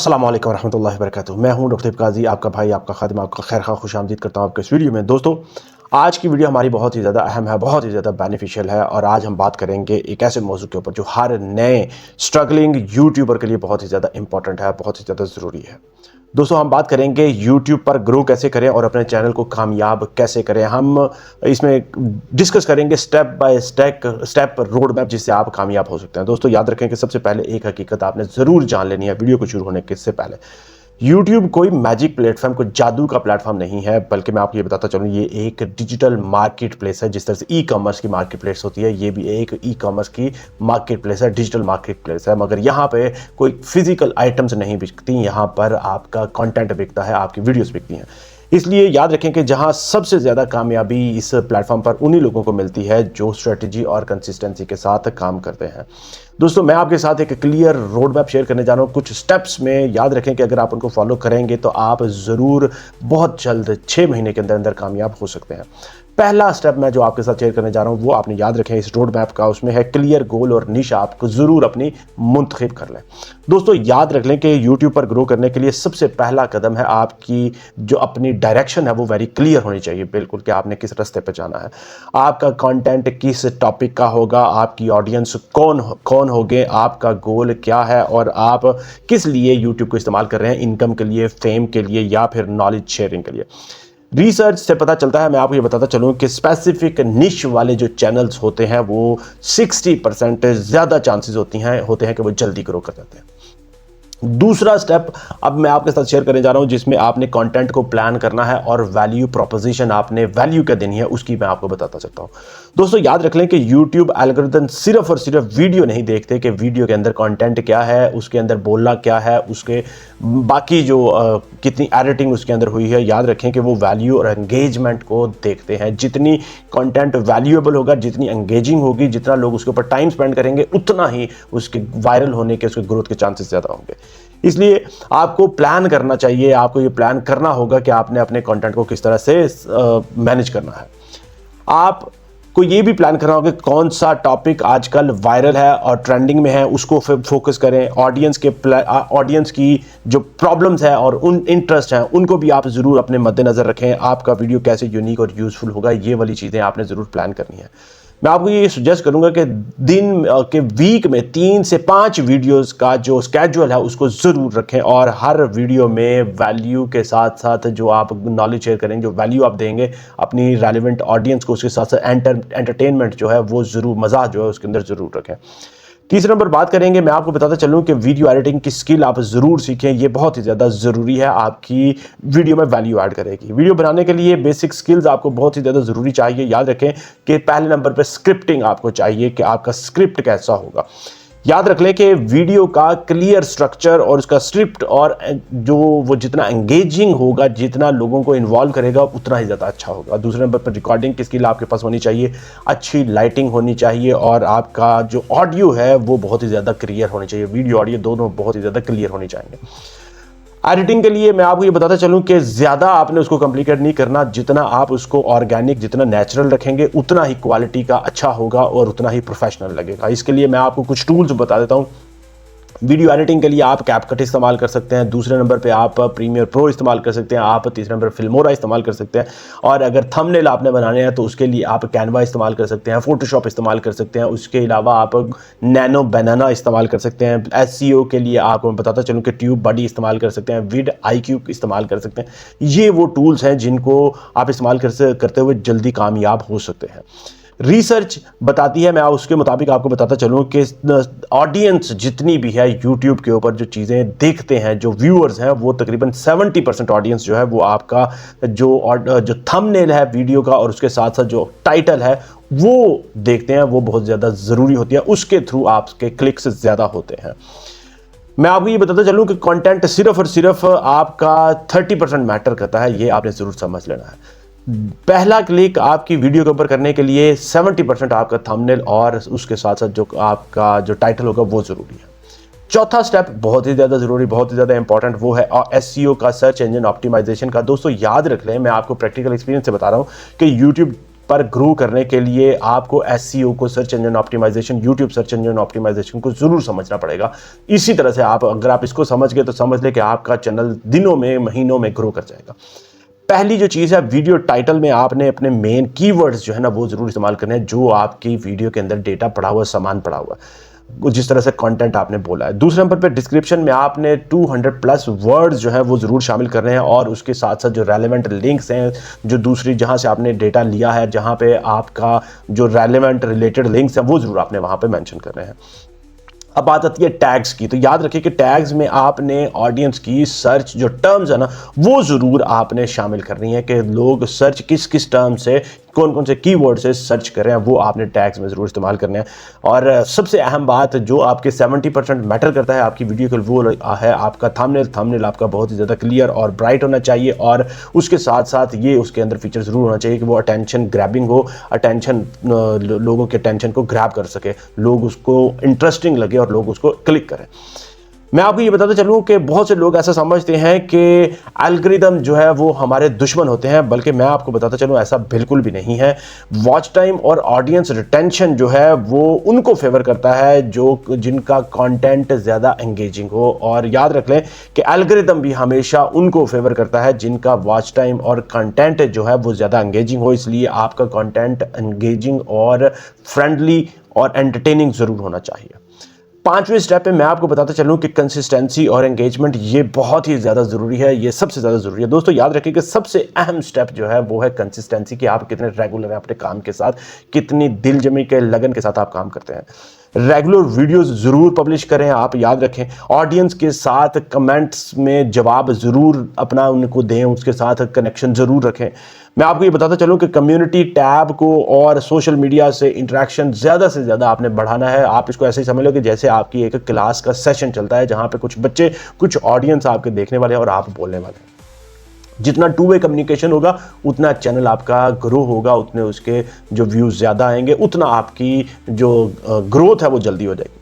अस्सलाम वालेकुम रहमतुल्लाहि व बरकातुहू। मैं हूं डॉक्टर काजी, आपका भाई, आपका खादिम, आपका खैर खा खुशामदीद करता हूं आपके इस वीडियो में। दोस्तों, आज की वीडियो हमारी बहुत ही ज़्यादा अहम है, बहुत ही ज़्यादा बेनिफिशियल है और आज हम बात करेंगे एक ऐसे मौजू के ऊपर जो हर नए स्ट्रगलिंग यूट्यूबर के लिए बहुत ही ज़्यादा इंपॉर्टेंट है, बहुत ही ज़्यादा ज़रूरी है। दोस्तों, हम बात करेंगे यूट्यूब पर ग्रो कैसे करें और अपने चैनल को कामयाब कैसे करें। हम इसमें डिस्कस करेंगे step by step road map जिससे आप कामयाब हो सकते हैं। दोस्तों, याद रखें कि सबसे पहले एक हकीकत आपने ज़रूर जान लेनी है वीडियो को शुरू होने के से पहले। यूट्यूब कोई मैजिक प्लेटफॉर्म, कोई जादू का प्लेटफॉर्म नहीं है, बल्कि मैं आपको ये बताता चलूँ, ये एक डिजिटल मार्केट प्लेस है। जिस तरह से ई कॉमर्स की मार्केट प्लेस होती है, ये भी एक ई कॉमर्स की मार्केट प्लेस है, डिजिटल मार्केट प्लेस है। मगर यहाँ पे कोई फिजिकल आइटम्स नहीं बिकती, यहाँ पर आपका कंटेंट बिकता है, आपकी वीडियोस बिकती हैं। इसलिए याद रखें कि जहां सबसे ज़्यादा कामयाबी इस प्लेटफॉर्म पर उन्हीं लोगों को मिलती है जो स्ट्रेटजी और कंसिस्टेंसी के साथ काम करते हैं। दोस्तों, मैं आपके साथ एक क्लियर रोड मैप शेयर करने जा रहा हूं कुछ स्टेप्स में। याद रखें कि अगर आप उनको फॉलो करेंगे तो आप ज़रूर बहुत जल्द 6 महीने के अंदर अंदर कामयाब हो सकते हैं। पहला स्टेप मैं जो आपके साथ शेयर करने जा रहा हूं वो आपने याद रखें इस रोड मैप का, उसमें है क्लियर गोल और निश आपको ज़रूर अपनी मुंतखब कर लें। दोस्तों, याद रख लें कि यूट्यूब पर ग्रो करने के लिए सबसे पहला कदम है आपकी जो अपनी डायरेक्शन है वो वेरी क्लियर होनी चाहिए, बिल्कुल, कि आपने किस रास्ते पर जाना है। आपका कंटेंट किस टॉपिक का होगा, आपकी ऑडियंस कौन होगे, आपका गोल क्या है और आप किस लिए यूट्यूब को इस्तेमाल कर रहे हैं, इनकम के लिए, फेम के लिए या फिर नॉलेज शेयरिंग के लिए। रिसर्च से पता चलता है, मैं आपको ये बताता चलूँ कि स्पेसिफिक निश वाले जो चैनल्स होते हैं वो 60% ज़्यादा चांसेस होते हैं कि वो जल्दी ग्रो कर जाते हैं। दूसरा स्टेप अब मैं आपके साथ शेयर करने जा रहा हूं जिसमें आपने कंटेंट को प्लान करना है और वैल्यू प्रोपोजिशन आपने वैल्यू क्या देनी है उसकी मैं आपको बताता चलता हूं। दोस्तों, याद रख लें कि यूट्यूब एल्गोरिथम सिर्फ और सिर्फ वीडियो नहीं देखते कि वीडियो के अंदर कंटेंट क्या है, उसके अंदर बोलना क्या है, उसके बाकी जो कितनी एडिटिंग उसके अंदर हुई है। याद रखें कि वो वैल्यू और एंगेजमेंट को देखते हैं। जितनी कंटेंट वैल्यूएबल होगा, जितनी एंगेजिंग होगी, जितना लोग उसके ऊपर टाइम स्पेंड करेंगे, उतना ही उसके वायरल होने के, उसके ग्रोथ के चांसेस ज़्यादा होंगे। इसलिए आपको प्लान करना चाहिए, आपको ये प्लान करना होगा कि आपने अपने कंटेंट को किस तरह से मैनेज करना है। आपको ये भी प्लान करना होगा कि कौन सा टॉपिक आजकल वायरल है और ट्रेंडिंग में है, उसको फोकस करें। ऑडियंस की जो प्रॉब्लम्स है और उन इंटरेस्ट हैं उनको भी आप ज़रूर अपने मद्देनज़र रखें। आपका वीडियो कैसे यूनिक और यूज़फुल होगा, ये वाली चीज़ें आपने ज़रूर प्लान करनी है। मैं आपको ये सजेस्ट करूंगा कि दिन के वीक में 3 से 5 वीडियोस का जो स्केड्यूल है उसको ज़रूर रखें और हर वीडियो में वैल्यू के साथ साथ जो आप नॉलेज शेयर करेंगे, जो वैल्यू आप देंगे अपनी रेलिवेंट ऑडियंस को, उसके साथ साथ एंटरटेनमेंट जो है वो ज़रूर, मज़ा जो है उसके अंदर ज़रूर रखें। तीसरे नंबर बात करेंगे, मैं आपको बताता चलूं कि वीडियो एडिटिंग की स्किल आप ज़रूर सीखें। ये बहुत ही ज़्यादा ज़रूरी है, आपकी वीडियो में वैल्यू ऐड करेगी। वीडियो बनाने के लिए बेसिक स्किल्स आपको बहुत ही ज़्यादा ज़रूरी चाहिए। याद रखें कि पहले नंबर पर स्क्रिप्टिंग आपको चाहिए कि आपका स्क्रिप्ट कैसा होगा। याद रख लें कि वीडियो का क्लियर स्ट्रक्चर और उसका स्क्रिप्ट और जो वो जितना एंगेजिंग होगा, जितना लोगों को इन्वॉल्व करेगा, उतना ही ज़्यादा अच्छा होगा। दूसरे नंबर पर रिकॉर्डिंग की स्किल आपके पास होनी चाहिए, अच्छी लाइटिंग होनी चाहिए और आपका जो ऑडियो है वो बहुत ही ज़्यादा क्लियर होनी चाहिए। वीडियो ऑडियो दोनों बहुत ही ज़्यादा क्लियर होनी चाहिए। एडिटिंग के लिए मैं आपको ये बताता चलूं कि ज़्यादा आपने उसको कॉम्प्लिकेट नहीं करना। जितना आप उसको ऑर्गेनिक, जितना नेचुरल रखेंगे, उतना ही क्वालिटी का अच्छा होगा और उतना ही प्रोफेशनल लगेगा। इसके लिए मैं आपको कुछ टूल्स बता देता हूं। वीडियो एडिटिंग के लिए आप कैपकट इस्तेमाल कर सकते हैं। दूसरे नंबर पे आप प्रीमियर प्रो इस्तेमाल कर सकते हैं। आप तीसरे नंबर फिल्मोरा इस्तेमाल कर सकते हैं। और अगर थंबनेल आपने बनाने हैं तो उसके लिए आप कैनवा इस्तेमाल कर सकते हैं, फोटोशॉप इस्तेमाल कर सकते हैं। उसके अलावा आप नैनो बनाना इस्तेमाल कर सकते हैं। एसईओ के लिए आपको बताता चलूँ कि ट्यूब बडी इस्तेमाल कर सकते हैं, विड IQ इस्तेमाल कर सकते हैं। ये वो टूल्स हैं जिनको आप इस्तेमाल करते हुए जल्दी कामयाब हो सकते हैं। रिसर्च बताती है, मैं उसके मुताबिक आपको बताता चलूँ कि ऑडियंस जितनी भी है यूट्यूब के ऊपर जो चीज़ें देखते हैं, जो व्यूअर्स हैं, वो तकरीबन 70% ऑडियंस जो है वो आपका जो थंबनेल है वीडियो का और उसके साथ साथ जो टाइटल है वो देखते हैं। वो बहुत ज़्यादा ज़रूरी होती है, उसके थ्रू आपके क्लिक्स ज़्यादा होते हैं। मैं आपको ये बताता चलूँ कि कंटेंट सिर्फ और सिर्फ आपका 30% मैटर करता है, ये आपने ज़रूर समझ लेना है। पहला क्लिक आपकी वीडियो के ऊपर करने के लिए 70% आपका थंबनेल और उसके साथ साथ जो आपका जो टाइटल होगा वो ज़रूरी है। चौथा स्टेप बहुत ही ज़्यादा ज़रूरी, बहुत ही ज़्यादा इंपॉर्टेंट, वो है SEO का, सर्च इंजन ऑप्टिमाइजेशन का। दोस्तों, याद रख लें, मैं आपको प्रैक्टिकल एक्सपीरियंस से बता रहा हूँ कि यूट्यूब पर ग्रो करने के लिए आपको एसईओ को, search engine optimisation, YouTube search engine optimisation को जरूर समझना पड़ेगा। इसी तरह से अगर आप इसको समझ गए तो समझ ले कि आपका चैनल दिनों में, महीनों में ग्रो कर जाएगा। पहली जो चीज़ है, वीडियो टाइटल में आपने अपने मेन कीवर्ड्स जो है ना वो जरूर इस्तेमाल करने हैं, जो आपकी वीडियो के अंदर डेटा पड़ा हुआ, सामान पड़ा हुआ, जिस तरह से कंटेंट आपने बोला है। दूसरे नंबर पे डिस्क्रिप्शन में आपने 200+ वर्ड्स जो है वो जरूर शामिल कर रहे हैं, और उसके साथ साथ जो रेलेवेंट लिंक्स हैं, जो दूसरी जहां से आपने डेटा लिया है, जहां पे आपका जो रेलेवेंट रिलेटेड लिंक्स हैं वो जरूर आपने वहां पे मेंशन कर रहे हैं। अब बात आती है टैग्स की, तो याद रखिए कि टैग्स में आपने ऑडियंस की सर्च जो टर्म्स है ना वो ज़रूर आपने शामिल करनी है, कि लोग सर्च किस किस टर्म से, कौन कौन से कीवर्ड से सर्च कर रहे हैं, वो आपने टैग्स में ज़रूर इस्तेमाल करने हैं। और सबसे अहम बात जो आपके 70% मैटर करता है आपकी वीडियो के, वो है आपका थंबनेल। थंबनेल आपका बहुत ही ज़्यादा क्लियर और ब्राइट होना चाहिए, और उसके साथ साथ ये उसके अंदर फीचर ज़रूर होना चाहिए कि वो अटेंशन ग्रैबिंग हो, लोगों के अटेंशन को ग्रैब कर सके, लोग उसको इंटरेस्टिंग लगे और लोग उसको क्लिक करें। मैं आपको ये बताता चलूं कि बहुत से लोग ऐसा समझते हैं कि एल्गोरिदम जो है वो हमारे दुश्मन होते हैं, बल्कि मैं आपको बताता चलूं ऐसा बिल्कुल भी नहीं है। वॉच टाइम और ऑडियंस रिटेंशन जो है वो उनको फेवर करता है जिनका कंटेंट ज़्यादा एंगेजिंग हो, और याद रख लें कि एल्गोरिदम भी हमेशा उनको फेवर करता है जिनका वॉच टाइम और कंटेंट जो है वो ज़्यादा एंगेजिंग हो। इसलिए आपका कंटेंट एंगेजिंग और फ्रेंडली और एंटरटेनिंग ज़रूर होना चाहिए। 5वें स्टेप पे मैं आपको बताता चलूं कि कंसिस्टेंसी और एंगेजमेंट ये बहुत ही ज़्यादा ज़रूरी है, ये सबसे ज़्यादा ज़रूरी है। दोस्तों याद रखिए कि सबसे अहम स्टेप जो है वो है कंसिस्टेंसी, कि आप कितने रेगुलर हैं अपने काम के साथ, कितनी दिलजमी के लगन के साथ आप काम करते हैं। रेगुलर वीडियोस ज़रूर पब्लिश करें, आप याद रखें। ऑडियंस के साथ कमेंट्स में जवाब ज़रूर अपना उनको दें, उसके साथ कनेक्शन ज़रूर रखें। मैं आपको ये बताता चलूं कि कम्युनिटी टैब को और सोशल मीडिया से इंटरेक्शन ज़्यादा से ज़्यादा आपने बढ़ाना है। आप इसको ऐसे ही समझ लो कि जैसे आपकी एक क्लास का सेशन चलता है, जहाँ पे कुछ बच्चे, कुछ ऑडियंस आपके देखने वाले हैं और आप बोलने वाले हैं। जितना टू वे कम्युनिकेशन होगा उतना चैनल आपका ग्रो होगा, उतने उसके जो व्यूज़ ज़्यादा आएंगे, उतना आपकी जो ग्रोथ है वो जल्दी हो जाएगी।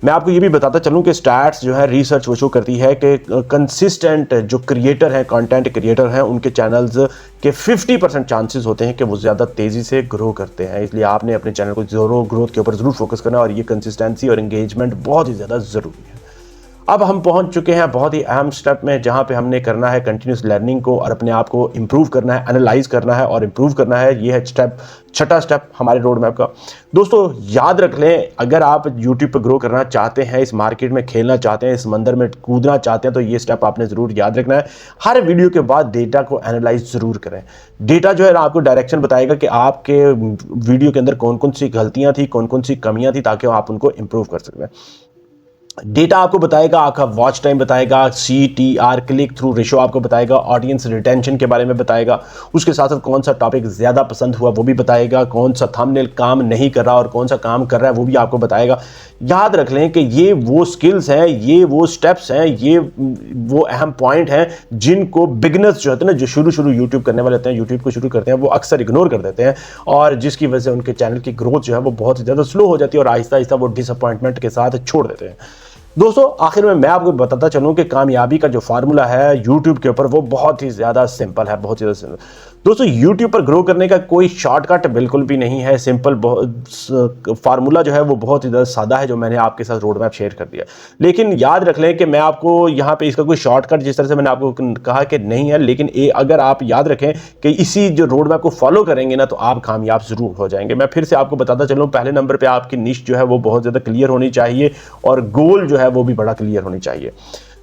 मैं आपको ये भी बताता चलूं कि स्टैट्स जो है, रिसर्च वो शो करती है कि कंसिस्टेंट जो क्रिएटर हैं, कंटेंट क्रिएटर हैं, उनके चैनल्स के 50% चांसेस होते हैं कि वो ज़्यादा तेज़ी से ग्रो करते हैं। इसलिए आपने अपने चैनल को ग्रोथ के ऊपर ज़रूर फोकस करना है, और ये कंसिस्टेंसी और एंगेजमेंट बहुत ही ज़्यादा ज़रूरी है। अब हम पहुंच चुके हैं बहुत ही अहम स्टेप में, जहां पे हमने करना है कंटिन्यूस लर्निंग को, और अपने आप को इंप्रूव करना है, एनालाइज करना है और इंप्रूव करना है। ये है छठा स्टेप हमारे रोड मैप का। दोस्तों याद रख लें, अगर आप यूट्यूब पर ग्रो करना चाहते हैं, इस मार्केट में खेलना चाहते हैं, इस मंदिर में कूदना चाहते हैं, तो ये स्टेप आपने ज़रूर याद रखना है। हर वीडियो के बाद डेटा को एनालाइज ज़रूर करें। डेटा जो है ना आपको डायरेक्शन बताएगा कि आपके वीडियो के अंदर कौन कौन सी गलतियाँ थी, कौन कौन सी कमियाँ थी, ताकि आप उनको इंप्रूव कर सकते हैं। डेटा आपको बताएगा, आपका वॉच टाइम बताएगा, CTR क्लिक थ्रू रेशो आपको बताएगा, ऑडियंस रिटेंशन के बारे में बताएगा, उसके साथ साथ कौन सा टॉपिक ज़्यादा पसंद हुआ वो भी बताएगा, कौन सा थंबनेल काम नहीं कर रहा और कौन सा काम कर रहा है वो भी आपको बताएगा। याद रख लें कि ये वो स्किल्स हैं, ये वो स्टेप्स हैं, ये वो अहम पॉइंट हैं जिनको बिगनर्स जो होते हैं ना, जो शुरू यूट्यूब करने वाले होते हैं, यूट्यूब को शुरू करते हैं, वो अक्सर इग्नोर कर देते हैं, और जिसकी वजह से उनके चैनल की ग्रोथ जो है वो बहुत ही ज़्यादा स्लो हो जाती है, और आहिस्ता आहिस्ता वो डिसअपॉइंटमेंट के साथ छोड़ देते हैं। दोस्तों आखिर में मैं आपको बताता चलूं कि कामयाबी का जो फार्मूला है YouTube के ऊपर वो बहुत ही ज़्यादा सिंपल है, बहुत ही ज़्यादा सिंपल। दोस्तों YouTube पर ग्रो करने का कोई शॉर्टकट बिल्कुल भी नहीं है। सिंपल फार्मूला जो है वो बहुत ही ज़्यादा सादा है, जो मैंने आपके साथ रोड मैप शेयर कर दिया। लेकिन याद रख लें कि मैं आपको यहाँ पे इसका कोई शॉर्टकट जिस तरह से मैंने आपको कहा कि नहीं है, लेकिन अगर आप याद रखें कि इसी जो रोड मैप को फॉलो करेंगे ना, तो आप कामयाब ज़रूर हो जाएंगे। मैं फिर से आपको बताता चलूँ, पहले नंबर पर आपकी निश जो है वो बहुत ज़्यादा क्लियर होनी चाहिए, और गोल जो है वो भी बड़ा क्लियर होनी चाहिए।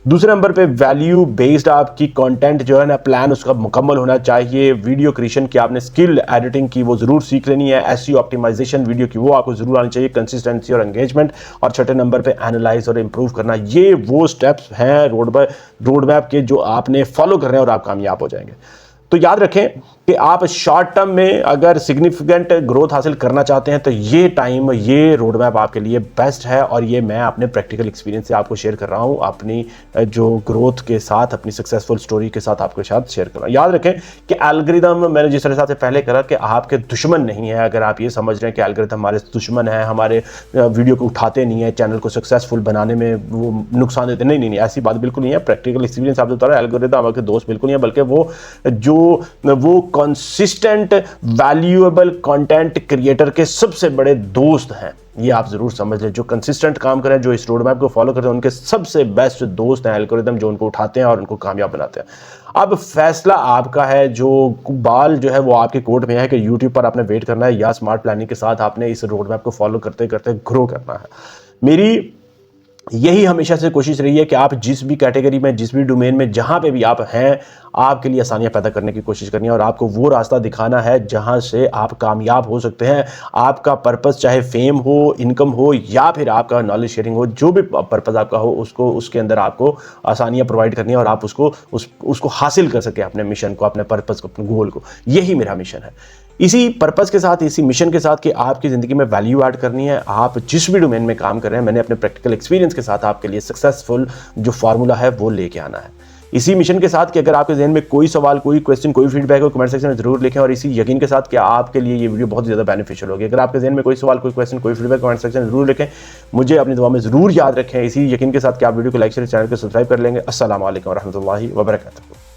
दूसरे नंबर पे वैल्यू बेस्ड आपकी कंटेंट जो है ना, प्लान उसका मुकम्मल होना चाहिए। वीडियो क्रिएशन की आपने स्किल एडिटिंग की वो जरूर सीख लेनी है। एसईओ ऑप्टिमाइजेशन वीडियो की वो आपको जरूर आनी चाहिए। कंसिस्टेंसी और एंगेजमेंट, और छठे नंबर पे एनालाइज और इंप्रूव करना। ये वो स्टेप्स हैं रोड मैप के जो आपने फॉलो करने हैं और आप कामयाब हो जाएंगे। तो याद रखें कि आप शॉर्ट टर्म में अगर सिग्निफिकेंट ग्रोथ हासिल करना चाहते हैं, तो ये रोड मैप आपके लिए बेस्ट है, और ये मैं अपने प्रैक्टिकल एक्सपीरियंस से आपको शेयर कर रहा हूँ, अपनी जो ग्रोथ के साथ, अपनी सक्सेसफुल स्टोरी के साथ आपके साथ शेयर कर रहा हूँ। याद रखें कि एल्गोरिदम मैंने जिस तरह से पहले करा कि आपके दुश्मन नहीं है। अगर आप ये समझ रहे हैं कि एल्गोरिदम हमारे दुश्मन है, हमारे वीडियो को उठाते नहीं है, चैनल को सक्सेसफुल बनाने में वो नुकसान देते, नहीं, ऐसी बात बिल्कुल नहीं है। प्रैक्टिकल एक्सपीरियंस आपको बता रहा है, एल्गोरिदम आपके दोस्त बिल्कुल नहीं है, बल्कि वो जो वो कंसिस्टेंट वैल्यूएबल कंटेंट क्रिएटर के सबसे बड़े दोस्त हैं। ये आप जरूर समझ लें। जो कंसिस्टेंट काम करें, जो इस रोड मैप को फॉलो करते हैं, उनके सबसे बेस्ट दोस्त हैं एल्गोरिदम, जो उनको उठाते हैं और उनको कामयाब बनाते हैं। अब फैसला आपका है। जो बाल जो है वो आपके कोर्ट में है कि यूट्यूब पर आपने वेट करना है या स्मार्ट प्लानिंग के साथ आपने इस रोड मैप को फॉलो करते करते ग्रो करना है। मेरी यही हमेशा से कोशिश रही है कि आप जिस भी कैटेगरी में, जिस भी डोमेन में, जहां पे भी आप हैं, आपके लिए आसानियां पैदा करने की कोशिश करनी है और आपको वो रास्ता दिखाना है जहां से आप कामयाब हो सकते हैं। आपका पर्पस चाहे फेम हो, इनकम हो या फिर आपका नॉलेज शेयरिंग हो, जो भी पर्पस आपका हो, उसको उसके अंदर आपको आसानियां प्रोवाइड करनी है और आप उसको हासिल कर सके, अपने मिशन को, अपने पर्पस को, अपने गोल को। यही मेरा मिशन है। इसी पर्पस के साथ, इसी मिशन के साथ कि आपकी ज़िंदगी में वैल्यू ऐड करनी है। आप जिस भी डोमेन में काम कर रहे हैं, मैंने अपने प्रैक्टिकल एक्सपीरियंस के साथ आपके लिए सक्सेसफुल जो फार्मूला है वो लेके आना है। इसी मिशन के साथ कि अगर आपके जहन में कोई सवाल, कोई क्वेश्चन, कोई फीडबैक हो, कमेंट सेक्शन में जरूर लिखें। और इसी यकीन के साथ कि आपके लिए ये वीडियो बहुत ज़्यादा बेनिफिशियल होगी। अगर आपके जहन में कोई सवाल, कोई क्वेश्चन, कोई फीडबैक, कमेंट सेक्शन में जरूर लिखें। मुझे अपनी दुआ में ज़रूर याद रखें। इसी यकीन के साथ कि आप वीडियो को लाइक शेयर, चैनल को सब्सक्राइब कर लेंगे। अस्सलाम वालेकुम रहमतुल्लाहि व बरकातहू।